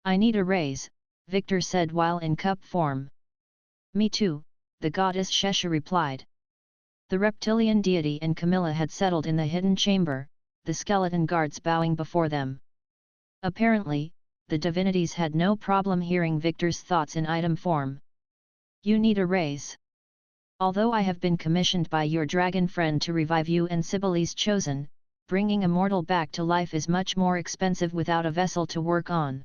I need a raise, Victor said while in cup form. Me too, the goddess Shesha replied. The reptilian deity and Camilla had settled in the hidden chamber, the skeleton guards bowing before them. Apparently, the divinities had no problem hearing Victor's thoughts in item form. You need a raise. Although I have been commissioned by your dragon friend to revive you and Cybele's chosen, bringing a mortal back to life is much more expensive without a vessel to work on.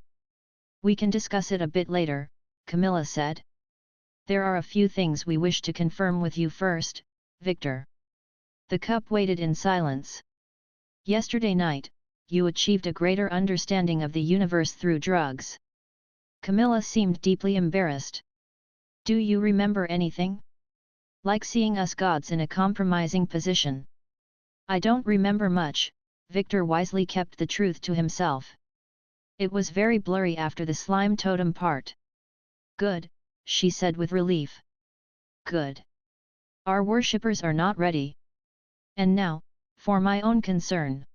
We can discuss it a bit later, Camilla said. There are a few things we wish to confirm with you first, Victor. The cup waited in silence. Yesterday night, you achieved a greater understanding of the universe through drugs. Camilla seemed deeply embarrassed. Do you remember anything? Like seeing us gods in a compromising position. I don't remember much, Victor wisely kept the truth to himself. It was very blurry after the slime totem part. Good, she said with relief. Good. Our worshippers are not ready. And now, for my own concern.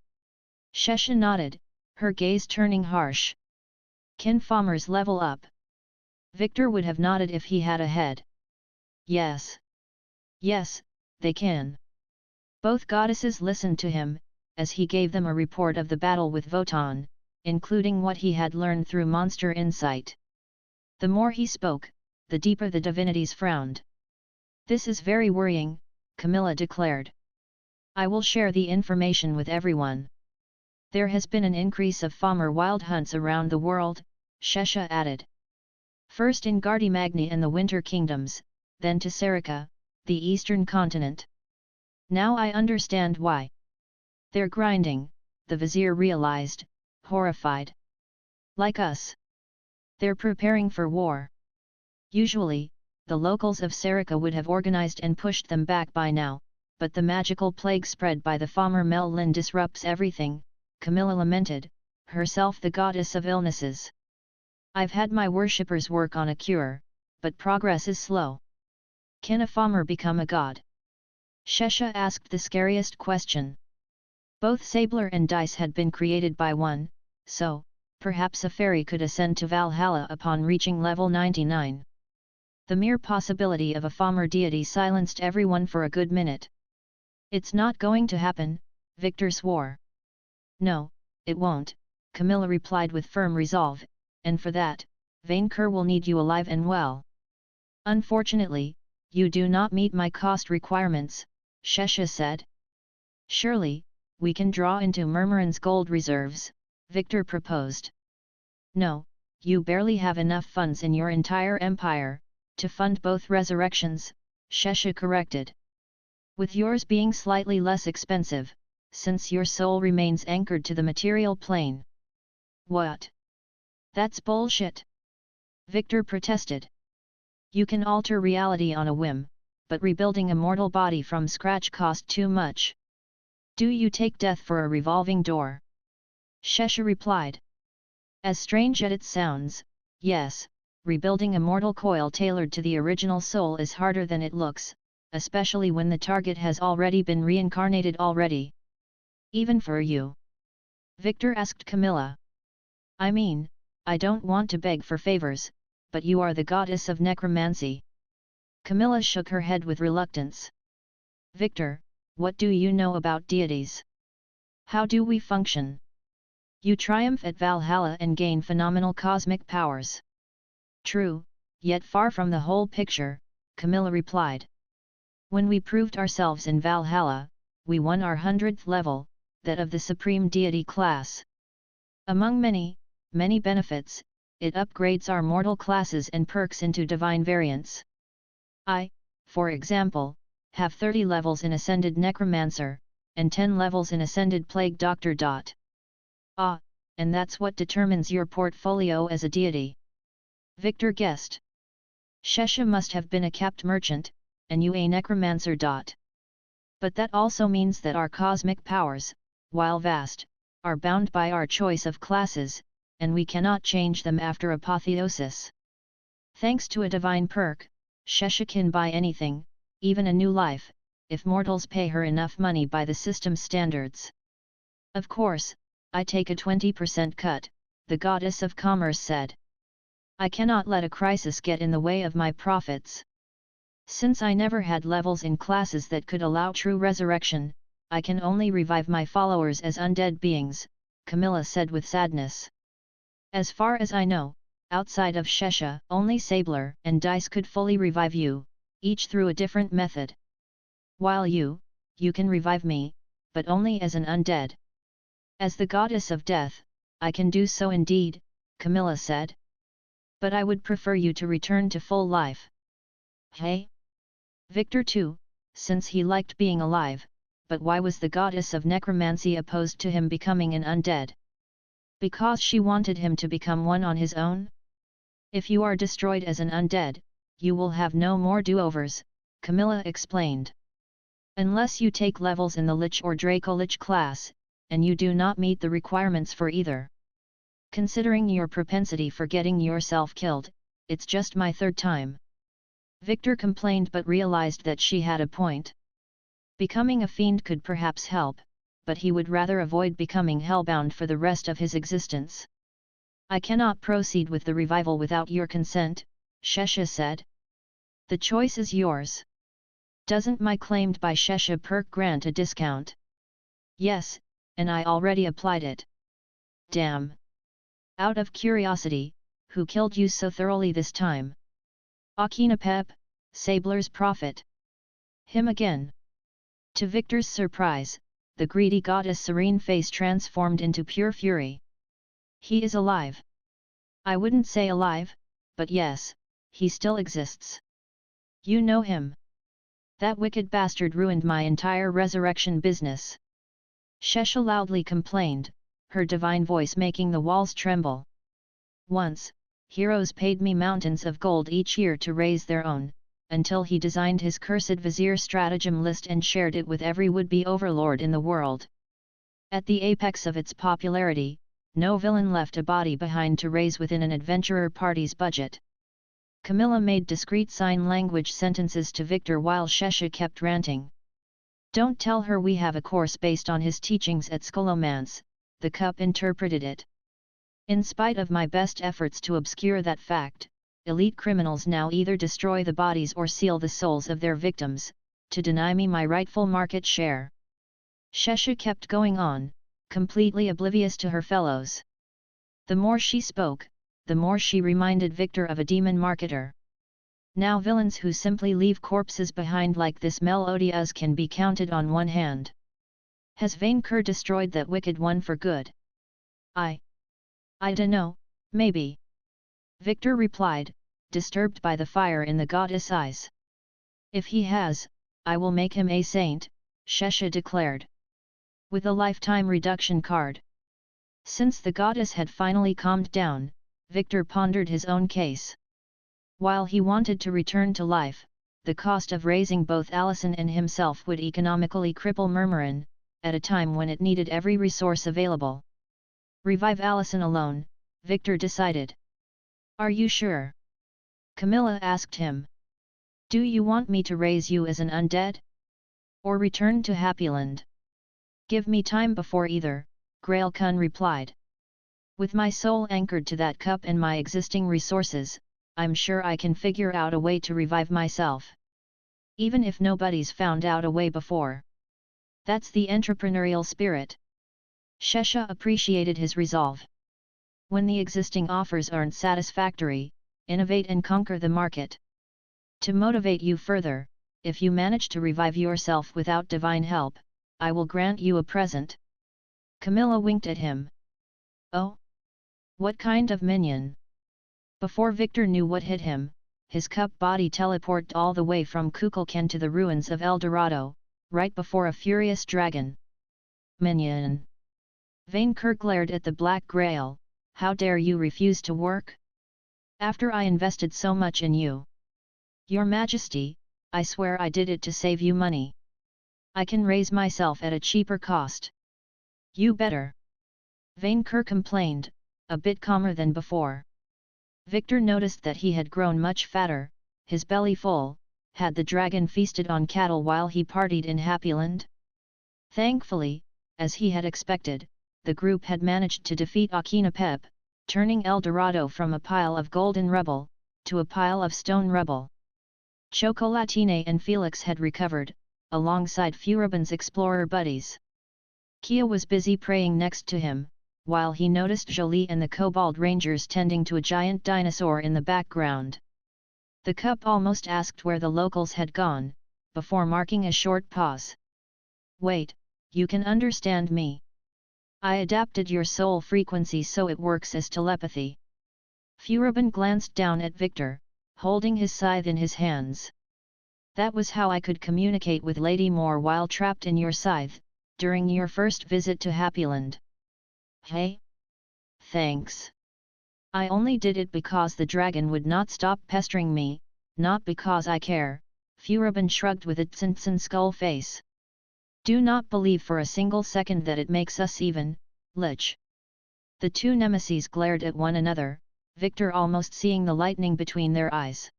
Shesha nodded, her gaze turning harsh. Can farmers level up? Victor would have nodded if he had a head. Yes. Yes, they can. Both goddesses listened to him, as he gave them a report of the battle with Votan, including what he had learned through monster insight. The more he spoke, the deeper the divinities frowned. This is very worrying, Camilla declared. I will share the information with everyone. There has been an increase of farmer wild hunts around the world, Shesha added. First in Gardimagni and the Winter Kingdoms, then to Serica, the eastern continent. Now I understand why. They're grinding, the vizier realized, horrified. Like us. They're preparing for war. Usually, the locals of Serica would have organized and pushed them back by now, but the magical plague spread by the farmer Mel-Lin disrupts everything, Camilla lamented, herself the goddess of illnesses. I've had my worshippers work on a cure, but progress is slow. Can a farmer become a god? Shesha asked the scariest question. Both Sabler and Dice had been created by one, so, perhaps a fairy could ascend to Valhalla upon reaching level 99. The mere possibility of a farmer deity silenced everyone for a good minute. It's not going to happen, Victor swore. No, it won't, Camilla replied with firm resolve, and for that, Vainqueur will need you alive and well. Unfortunately, you do not meet my cost requirements, Shesha said. Surely, we can draw into Murmurin's gold reserves, Victor proposed. No, you barely have enough funds in your entire empire, to fund both resurrections, Shesha corrected. With yours being slightly less expensive, since your soul remains anchored to the material plane. What? That's bullshit! Victor protested. You can alter reality on a whim, but rebuilding a mortal body from scratch cost too much. Do you take death for a revolving door? Shesha replied. As strange as it sounds, yes, rebuilding a mortal coil tailored to the original soul is harder than it looks, especially when the target has already been reincarnated already. Even for you? Victor asked Camilla. I mean, I don't want to beg for favors, but you are the goddess of necromancy. Camilla shook her head with reluctance. Victor, what do you know about deities? How do we function? You triumph at Valhalla and gain phenomenal cosmic powers. True, yet far from the whole picture, Camilla replied. When we proved ourselves in Valhalla, we won our 100th level, that of the supreme deity class. Among many benefits, it upgrades our mortal classes and perks into divine variants. I, for example, have 30 levels in Ascended Necromancer, and 10 levels in Ascended Plague Doctor. Ah, and that's what determines your portfolio as a deity. Victor guessed. Shesha must have been a capped merchant, and you a necromancer. But that also means that our cosmic powers, while vast, are bound by our choice of classes, and we cannot change them after apotheosis. Thanks to a divine perk, Shesha can buy anything, even a new life, if mortals pay her enough money by the system standards. Of course, I take a 20% cut, the goddess of commerce said. I cannot let a crisis get in the way of my profits. Since I never had levels in classes that could allow true resurrection, I can only revive my followers as undead beings, Camilla said with sadness. As far as I know, outside of Shesha, only Sabler and Dice could fully revive you, each through a different method. While you can revive me, but only as an undead. As the goddess of death, I can do so indeed, Camilla said. But I would prefer you to return to full life. Hey? Victor too, since he liked being alive, but why was the goddess of necromancy opposed to him becoming an undead? Because she wanted him to become one on his own? If you are destroyed as an undead, you will have no more do-overs, Camilla explained. Unless you take levels in the Lich or Draco-Lich class, and you do not meet the requirements for either. Considering your propensity for getting yourself killed, it's just my third time. Victor complained but realized that she had a point. Becoming a fiend could perhaps help, but he would rather avoid becoming hellbound for the rest of his existence. I cannot proceed with the revival without your consent, Shesha said. The choice is yours. Doesn't my claimed by Shesha perk grant a discount? Yes, and I already applied it. Damn. Out of curiosity, who killed you so thoroughly this time? Akinapep, Sabler's prophet. Him again. To Victor's surprise, the greedy goddess' serene face transformed into pure fury. He is alive. I wouldn't say alive, but yes, he still exists. You know him. That wicked bastard ruined my entire resurrection business. Shesha loudly complained, her divine voice making the walls tremble. Once, heroes paid me mountains of gold each year to raise their own, until he designed his cursed vizier stratagem list and shared it with every would-be overlord in the world. At the apex of its popularity, no villain left a body behind to raise within an adventurer party's budget. Camilla made discreet sign language sentences to Victor while Shesha kept ranting. Don't tell her we have a course based on his teachings at Scholomance, the cup interpreted it. In spite of my best efforts to obscure that fact, elite criminals now either destroy the bodies or seal the souls of their victims, to deny me my rightful market share. Shesha kept going on, completely oblivious to her fellows. The more she spoke, the more she reminded Victor of a demon marketer. Now villains who simply leave corpses behind like this Melodias can be counted on one hand. Has Vainqueur destroyed that wicked one for good? I dunno, maybe. Victor replied, disturbed by the fire in the goddess' eyes. If he has, I will make him a saint, Shesha declared. With a lifetime reduction card. Since the goddess had finally calmed down, Victor pondered his own case. While he wanted to return to life, the cost of raising both Allison and himself would economically cripple Murmurin, at a time when it needed every resource available. Revive Allison alone, Victor decided. Are you sure? Camilla asked him. Do you want me to raise you as an undead? Or return to Happyland? Give me time before either, Grailkun replied. With my soul anchored to that cup and my existing resources, I'm sure I can figure out a way to revive myself. Even if nobody's found out a way before. That's the entrepreneurial spirit. Shesha appreciated his resolve. When the existing offers aren't satisfactory, innovate and conquer the market. To motivate you further, if you manage to revive yourself without divine help, I will grant you a present. Camilla winked at him. Oh? What kind of minion? Before Victor knew what hit him, his cup body teleported all the way from Kukulkan to the ruins of El Dorado, right before a furious dragon. Minion! Vainqueur glared at the Black Grail. How dare you refuse to work? After I invested so much in you. Your Majesty, I swear I did it to save you money. I can raise myself at a cheaper cost. You better. Vainqueur complained, a bit calmer than before. Victor noticed that he had grown much fatter, his belly full. Had the dragon feasted on cattle while he partied in Happyland? Thankfully, as he had expected, the group had managed to defeat Akinapep, turning El Dorado from a pile of golden rubble, to a pile of stone rubble. Chocolatine and Felix had recovered, alongside Furibon's explorer buddies. Kia was busy praying next to him, while he noticed Jolie and the Kobold Rangers tending to a giant dinosaur in the background. The cup almost asked where the locals had gone, before marking a short pause. "Wait, you can understand me. I adapted your soul frequency so it works as telepathy." Furibon glanced down at Victor, holding his scythe in his hands. "That was how I could communicate with Lady Moore while trapped in your scythe, during your first visit to Happyland." "Hey? Thanks. I only did it because the dragon would not stop pestering me, not because I care," Furibon shrugged with a Tsintsin skull face. "Do not believe for a single second that it makes us even, Lich." The two nemeses glared at one another, Victor almost seeing the lightning between their eyes.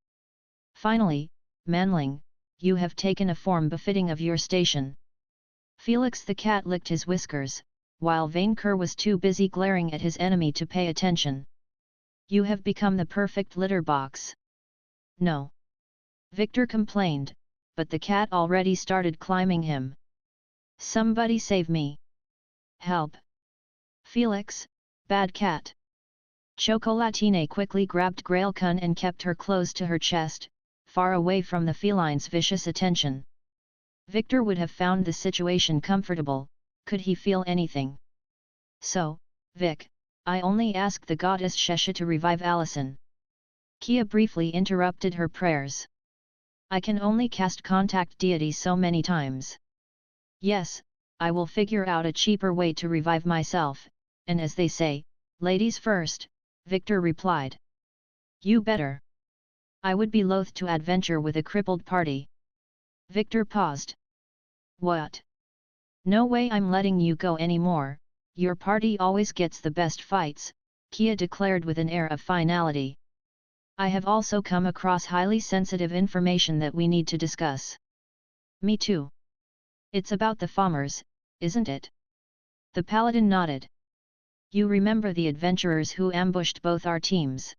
"Finally, Manling, you have taken a form befitting of your station." Felix the cat licked his whiskers, while Vainqueur was too busy glaring at his enemy to pay attention. "You have become the perfect litter box." "No," Victor complained, but the cat already started climbing him. "Somebody save me! Help! Felix, bad cat!" Chocolatine quickly grabbed Grailkun and kept her close to her chest, far away from the feline's vicious attention. Victor would have found the situation comfortable, could he feel anything. "So, Vic, I only ask the goddess Shesha to revive Allison." Kia briefly interrupted her prayers. "I can only cast contact deity so many times." "Yes, I will figure out a cheaper way to revive myself, and as they say, ladies first," Victor replied. "You better. I would be loath to adventure with a crippled party." Victor paused. "What? No way I'm letting you go anymore, your party always gets the best fights," Kia declared with an air of finality. "I have also come across highly sensitive information that we need to discuss." "Me too. It's about the farmers, isn't it?" The paladin nodded. "You remember the adventurers who ambushed both our teams?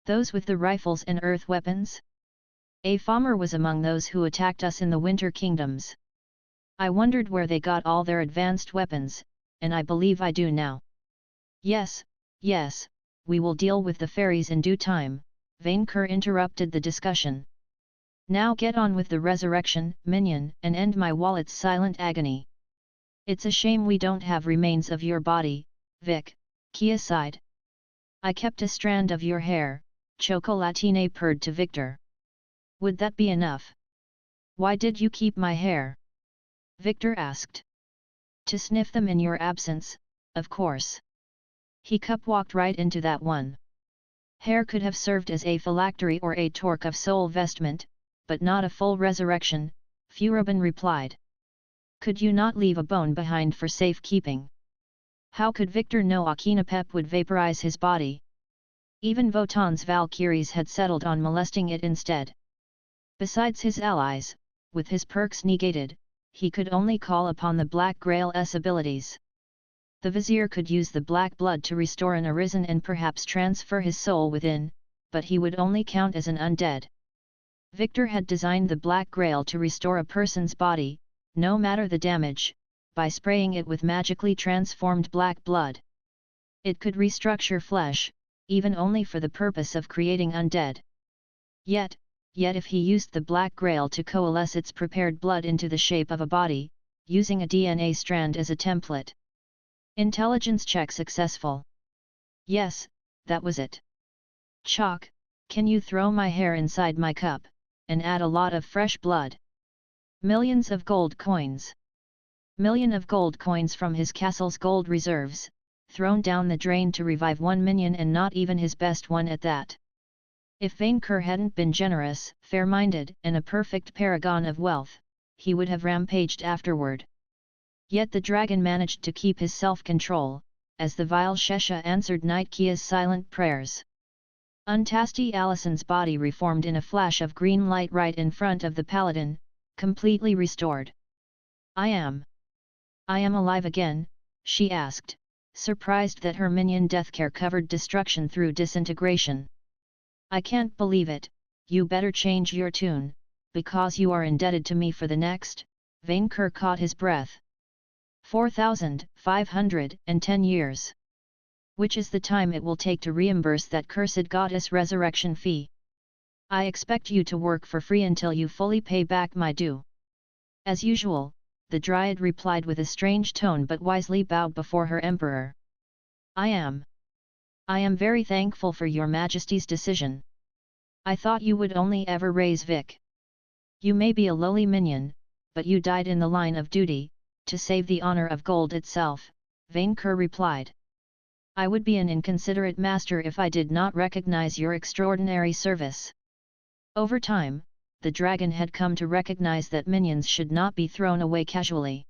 Those with the rifles and earth weapons? A farmer was among those who attacked us in the Winter Kingdoms. I wondered where they got all their advanced weapons, and I believe I do now." Yes, we will deal with the fairies in due time," Vainqueur interrupted the discussion. "Now get on with the resurrection, minion, and end my wallet's silent agony." "It's a shame we don't have remains of your body, Vic," Kia sighed. "I kept a strand of your hair," Chocolatine purred to Victor. "Would that be enough?" "Why did you keep my hair?" Victor asked. "To sniff them in your absence, of course." Hiccup walked right into that one. "Hair could have served as a phylactery or a torque of soul vestment, but not a full resurrection," Furibon replied. "Could you not leave a bone behind for safekeeping?" How could Victor know Akinapep would vaporize his body? Even Votan's Valkyries had settled on molesting it instead. Besides his allies, with his perks negated, he could only call upon the Black Grail's abilities. The Vizier could use the black blood to restore an arisen and perhaps transfer his soul within, but he would only count as an undead. Victor had designed the Black Grail to restore a person's body, no matter the damage, by spraying it with magically transformed black blood. It could restructure flesh, even only for the purpose of creating undead. Yet if he used the Black Grail to coalesce its prepared blood into the shape of a body, using a DNA strand as a template. Intelligence check successful. Yes, that was it. Chalk, can you throw my hair inside my cup, and add a lot of fresh blood? Millions of gold coins. Million of gold coins from his castle's gold reserves, thrown down the drain to revive one minion and not even his best one at that. If Vainqueur hadn't been generous, fair-minded, and a perfect paragon of wealth, he would have rampaged afterward. Yet the dragon managed to keep his self-control, as the vile Shesha answered Night Kia's silent prayers. Untasty Allison's body reformed in a flash of green light right in front of the paladin, completely restored. I am alive again," she asked, surprised that her minion Deathcare covered destruction through disintegration. I can't believe it, you better change your tune, because you are indebted to me for the next. Vainqueur caught his breath. 4,510 years. Which is the time it will take to reimburse that cursed goddess resurrection fee. I expect you to work for free until you fully pay back my due. As usual, the Dryad replied with a strange tone but wisely bowed before her emperor. I am very thankful for your majesty's decision. I thought you would only ever raise Vic. You may be a lowly minion, but you died in the line of duty, to save the honor of gold itself, Vainqueur replied. I would be an inconsiderate master if I did not recognize your extraordinary service. Over time, the dragon had come to recognize that minions should not be thrown away casually.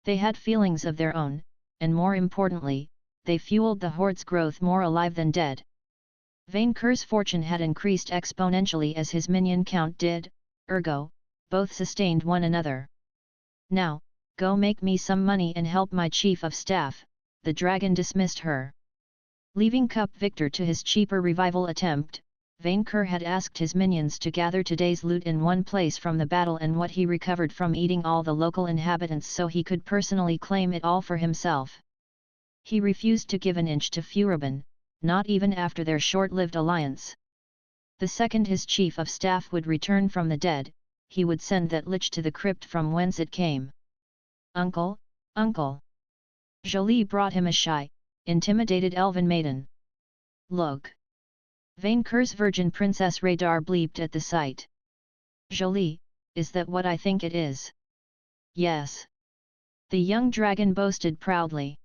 They had feelings of their own, and more importantly, they fueled the hoard's growth more alive than dead. Vainqueur's fortune had increased exponentially as his minion count did, ergo, both sustained one another. Now, go make me some money and help my chief of staff, the dragon dismissed her. Leaving Cup Victor to his cheaper revival attempt, Vainqueur had asked his minions to gather today's loot in one place from the battle and what he recovered from eating all the local inhabitants so he could personally claim it all for himself. He refused to give an inch to Furibon, not even after their short-lived alliance. The second his chief of staff would return from the dead, he would send that lich to the crypt from whence it came. Uncle, uncle! Jolie brought him a shy, intimidated elven maiden. Look! Vainqueur's virgin princess radar bleeped at the sight. Jolie, is that what I think it is? Yes. The young dragon boasted proudly.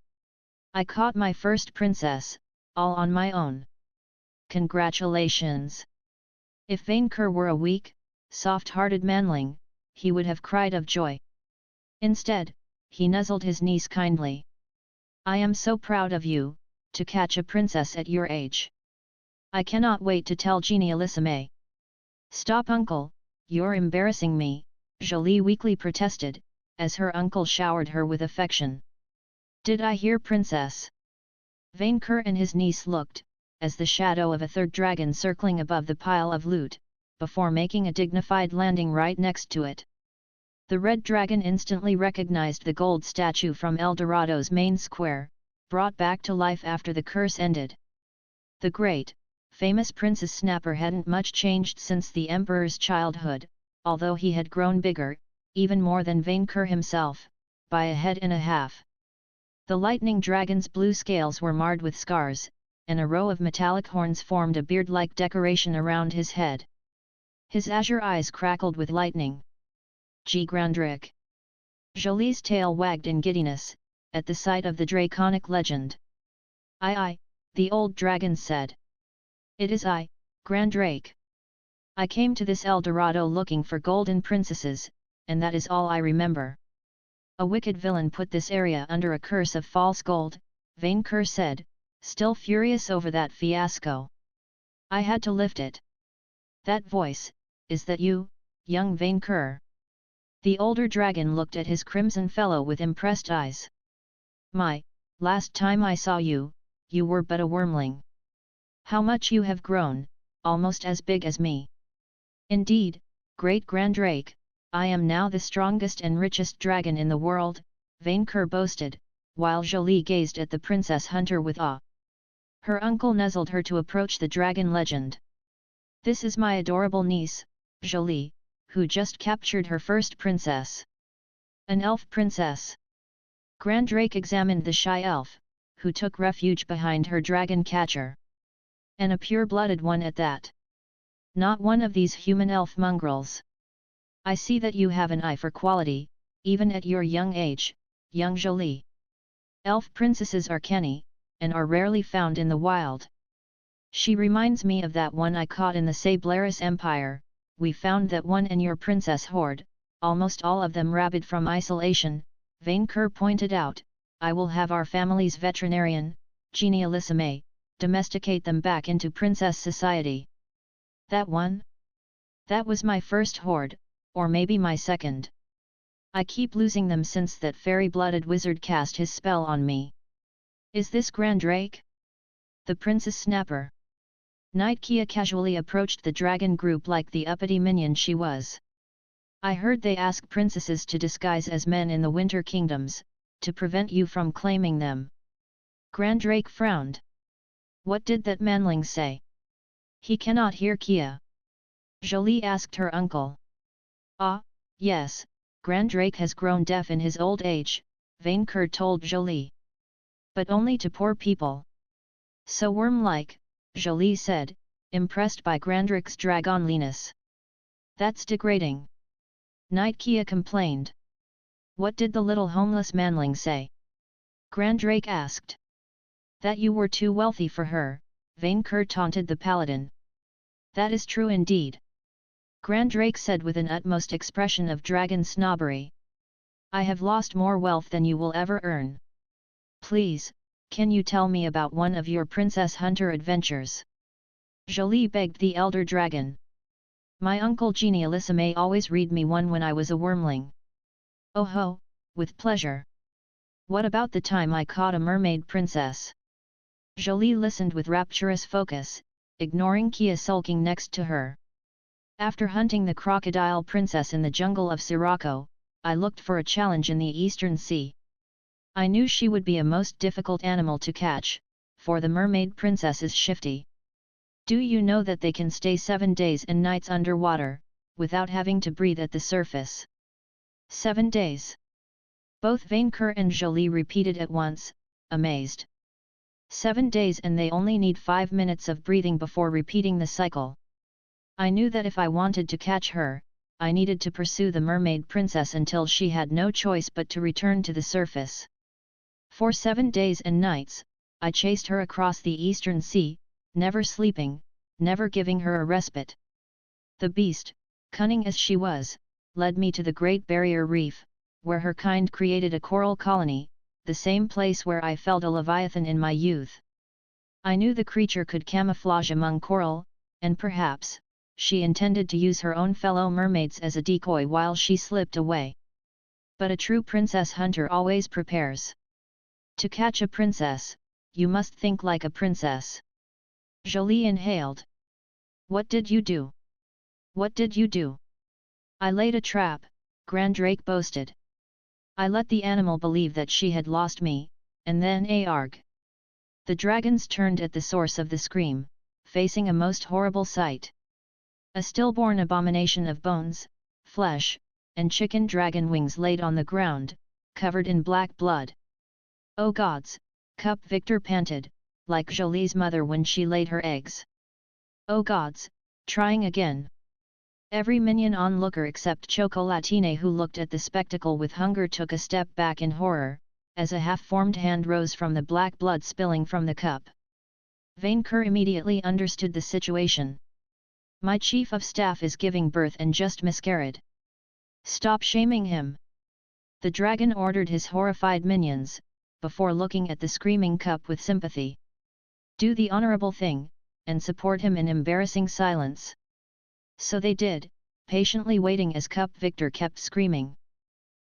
I caught my first princess, all on my own. Congratulations! If Vainqueur were a weak, soft-hearted manling, he would have cried of joy. Instead, he nuzzled his niece kindly. I am so proud of you, to catch a princess at your age. I cannot wait to tell Genialissime. Stop uncle, you're embarrassing me, Jolie weakly protested, as her uncle showered her with affection. Did I hear princess? Vainqueur and his niece looked, as the shadow of a third dragon circling above the pile of loot, before making a dignified landing right next to it. The red dragon instantly recognized the gold statue from El Dorado's main square, brought back to life after the curse ended. The great, famous Princess Snapper hadn't much changed since the Emperor's childhood, although he had grown bigger, even more than Vainqueur himself, by a head and a half. The lightning dragon's blue scales were marred with scars, and a row of metallic horns formed a beard-like decoration around his head. His azure eyes crackled with lightning. G. Grandric. Jolie's tail wagged in giddiness, at the sight of the draconic legend. I, the old dragon said. It is I, Grandrake. I came to this El Dorado looking for golden princesses, and that is all I remember. A wicked villain put this area under a curse of false gold, Vainqueur said, still furious over that fiasco. I had to lift it. That voice, is that you, young Vainqueur? The older dragon looked at his crimson fellow with impressed eyes. My, last time I saw you, you were but a wormling. How much you have grown, almost as big as me. Indeed, great Grandrake, I am now the strongest and richest dragon in the world, Vainqueur boasted, while Jolie gazed at the princess hunter with awe. Her uncle nuzzled her to approach the dragon legend. This is my adorable niece, Jolie, who just captured her first princess. An elf princess. Grandrake examined the shy elf, who took refuge behind her dragon catcher. And a pure-blooded one at that. Not one of these human elf mongrels. I see that you have an eye for quality, even at your young age, young Jolie. Elf princesses are canny, and are rarely found in the wild. She reminds me of that one I caught in the Sablaris Empire. We found that one in your princess hoard, almost all of them rabid from isolation, Vainqueur pointed out. I will have our family's veterinarian, Genialissime, domesticate them back into princess society. That one? That was my first hoard, or maybe my second. I keep losing them since that fairy-blooded wizard cast his spell on me. Is this Grand Drake? The Princess Snapper. Knight Kia casually approached the dragon group like the uppity minion she was. I heard they ask princesses to disguise as men in the Winter Kingdoms, to prevent you from claiming them. Grand Drake frowned. What did that manling say? He cannot hear Kia. Jolie asked her uncle. Ah, yes, Grand Drake has grown deaf in his old age, Vainqueur told Jolie. But only to poor people. So worm-like, Jolie said, impressed by Grand Drake's dragonliness. That's degrading. Knight Kia complained. What did the little homeless manling say? Grand Drake asked. That you were too wealthy for her, Vainqueur taunted the paladin. That is true indeed. Grand Drake said with an utmost expression of dragon snobbery. I have lost more wealth than you will ever earn. Please, can you tell me about one of your princess hunter adventures? Jolie begged the elder dragon. My uncle Genialissime always read me one when I was a wormling. Oh ho, with pleasure. What about the time I caught a mermaid princess? Jolie listened with rapturous focus, ignoring Kia sulking next to her. After hunting the crocodile princess in the jungle of Sirocco, I looked for a challenge in the Eastern Sea. I knew she would be a most difficult animal to catch, for the mermaid princess is shifty. Do you know that they can stay 7 days and nights underwater, without having to breathe at the surface? 7 days. Both Vainqueur and Jolie repeated at once, amazed. 7 days and they only need 5 minutes of breathing before repeating the cycle. I knew that if I wanted to catch her, I needed to pursue the mermaid princess until she had no choice but to return to the surface. For 7 days and nights, I chased her across the Eastern Sea, never sleeping, never giving her a respite. The beast, cunning as she was, led me to the Great Barrier Reef, where her kind created a coral colony, the same place where I felled a leviathan in my youth. I knew the creature could camouflage among coral, and perhaps, she intended to use her own fellow mermaids as a decoy while she slipped away. But a true princess hunter always prepares. To catch a princess, you must think like a princess. Jolie inhaled. What did you do? What did you do? I laid a trap, Grand Drake boasted. I let the animal believe that she had lost me, and then arg. The dragons turned at the source of the scream, facing a most horrible sight. A stillborn abomination of bones, flesh, and chicken dragon wings laid on the ground, covered in black blood. Oh gods, Cup Victor panted, like Jolie's mother when she laid her eggs. Oh gods, trying again. Every minion onlooker except Chocolatine who looked at the spectacle with hunger took a step back in horror, as a half-formed hand rose from the black blood spilling from the cup. Vainqueur immediately understood the situation. My chief of staff is giving birth and just miscarried. Stop shaming him. The dragon ordered his horrified minions, before looking at the screaming cup with sympathy. Do the honorable thing, and support him in embarrassing silence. So they did, patiently waiting as Cup Victor kept screaming.